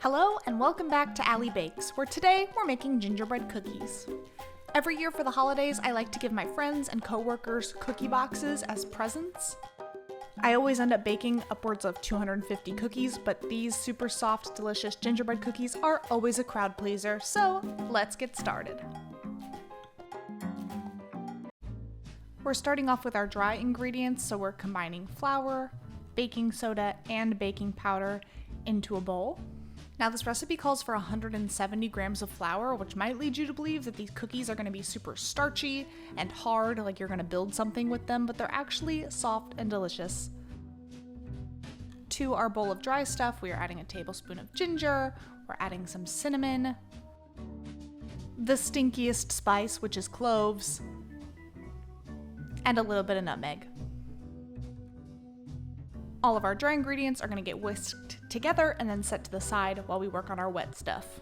Hello and welcome back to Allie Bakes, where today we're making gingerbread cookies. Every year for the holidays, I like to give my friends and coworkers cookie boxes as presents. I always end up baking upwards of 250 cookies, but these super soft, delicious gingerbread cookies are always a crowd pleaser, so let's get started. We're starting off with our dry ingredients, so we're combining flour, baking soda, and baking powder into a bowl. Now this recipe calls for 170 grams of flour, which might lead you to believe that these cookies are going to be super starchy and hard, like you're going to build something with them, but they're actually soft and delicious. To our bowl of dry stuff, we are adding a tablespoon of ginger, we're adding some cinnamon, the stinkiest spice, which is cloves, and a little bit of nutmeg. All of our dry ingredients are going to get whisked together and then set to the side while we work on our wet stuff.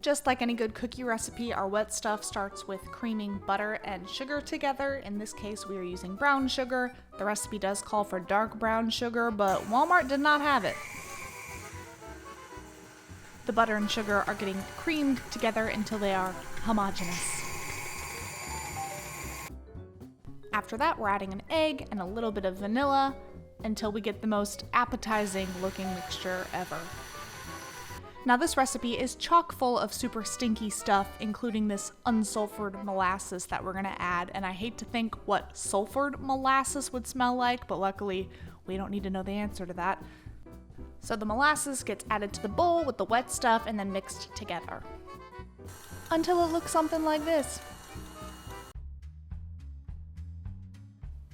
Just like any good cookie recipe, our wet stuff starts with creaming butter and sugar together. In this case, we are using brown sugar. The recipe does call for dark brown sugar, but Walmart did not have it. The butter and sugar are getting creamed together until they are homogeneous. After that, we're adding an egg and a little bit of vanilla until we get the most appetizing looking mixture ever. Now this recipe is chock full of super stinky stuff, including this unsulfured molasses that we're gonna add, and I hate to think what sulfured molasses would smell like, but luckily we don't need to know the answer to that. So the molasses gets added to the bowl with the wet stuff and then mixed together until it looks something like this.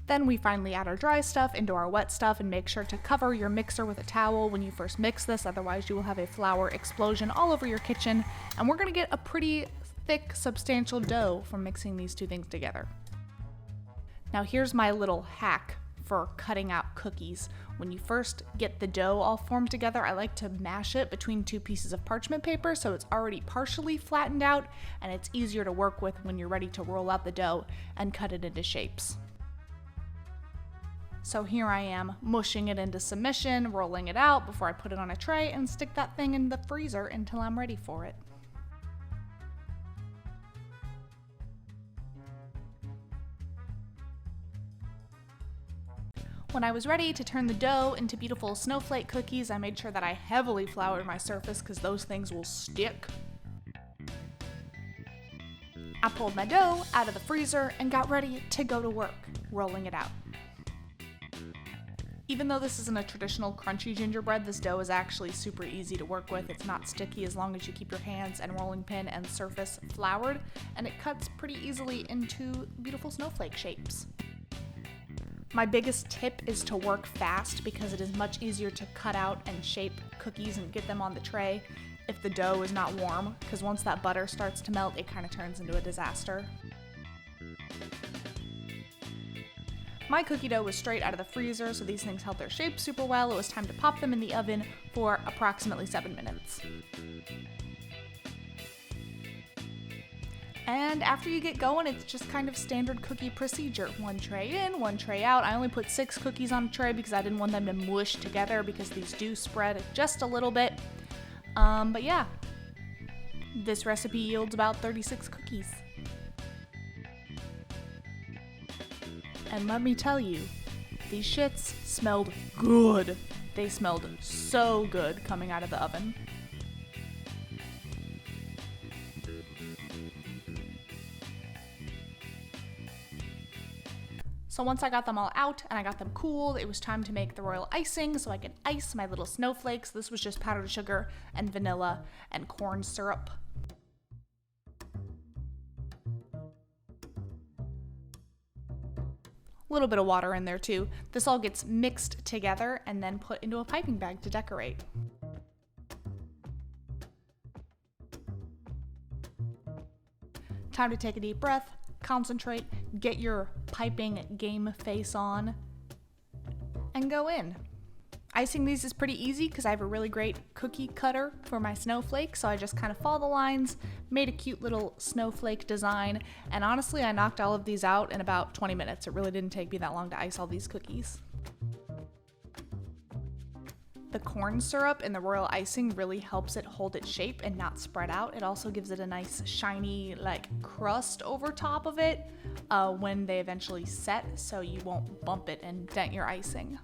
Then we finally add our dry stuff into our wet stuff and make sure to cover your mixer with a towel when you first mix this, otherwise you will have a flour explosion all over your kitchen, and we're gonna get a pretty thick, substantial dough from mixing these two things together. Now here's my little hack for cutting out cookies. When you first get the dough all formed together, I like to mash it between two pieces of parchment paper so it's already partially flattened out and it's easier to work with when you're ready to roll out the dough and cut it into shapes. So here I am, mushing it into submission, rolling it out before I put it on a tray and stick that thing in the freezer until I'm ready for it. When I was ready to turn the dough into beautiful snowflake cookies, I made sure that I heavily floured my surface because those things will stick. I pulled my dough out of the freezer and got ready to go to work, rolling it out. Even though this isn't a traditional crunchy gingerbread, this dough is actually super easy to work with. It's not sticky as long as you keep your hands and rolling pin and surface floured, and it cuts pretty easily into beautiful snowflake shapes. My biggest tip is to work fast because it is much easier to cut out and shape cookies and get them on the tray if the dough is not warm, because once that butter starts to melt, it kind of turns into a disaster. My cookie dough was straight out of the freezer, so these things held their shape super well. It was time to pop them in the oven for approximately 7 minutes. And after you get going, it's just kind of standard cookie procedure. One tray in, one tray out. I only put 6 cookies on a tray because I didn't want them to mush together because these do spread just a little bit. But yeah, this recipe yields about 36 cookies. And let me tell you, these shits smelled good. They smelled so good coming out of the oven. So once I got them all out and I got them cooled, it was time to make the royal icing so I could ice my little snowflakes. This was just powdered sugar and vanilla and corn syrup. A little bit of water in there too. This all gets mixed together and then put into a piping bag to decorate. Time to take a deep breath, concentrate, get your piping game face on, and go in. Icing these is pretty easy because I have a really great cookie cutter for my snowflakes, so I just kind of follow the lines, made a cute little snowflake design, and honestly I knocked all of these out in about 20 minutes. It really didn't take me that long to ice all these cookies. The corn syrup and the royal icing really helps it hold its shape and not spread out. It also gives it a nice shiny like crust over top of it when they eventually set, so you won't bump it and dent your icing.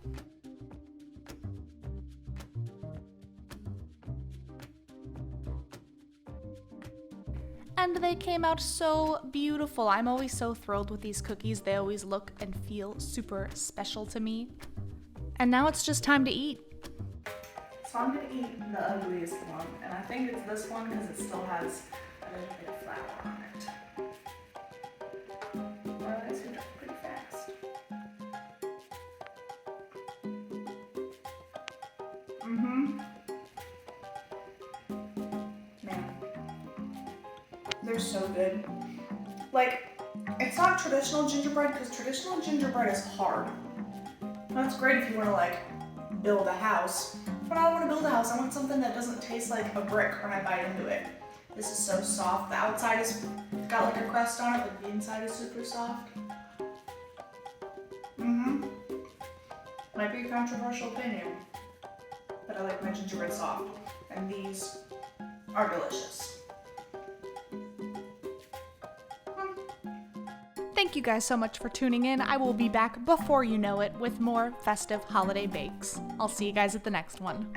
And they came out so beautiful. I'm always so thrilled with these cookies. They always look and feel super special to me. And now it's just time to eat. So I'm gonna eat the ugliest one, and I think it's this one because it still has a little bit of flour on it. Well, that's pretty fast. Man, they're so good. Like, it's not traditional gingerbread because traditional gingerbread is hard. That's great if you want to like build a house. But I don't want to build a house. I want something that doesn't taste like a brick when I bite into it. This is so soft. The outside has got like a crust on it, but the inside is super soft. Might be a controversial opinion, but I like my gingerbread soft. And these are delicious. Thank you guys so much for tuning in. I will be back before you know it with more festive holiday bakes. I'll see you guys at the next one.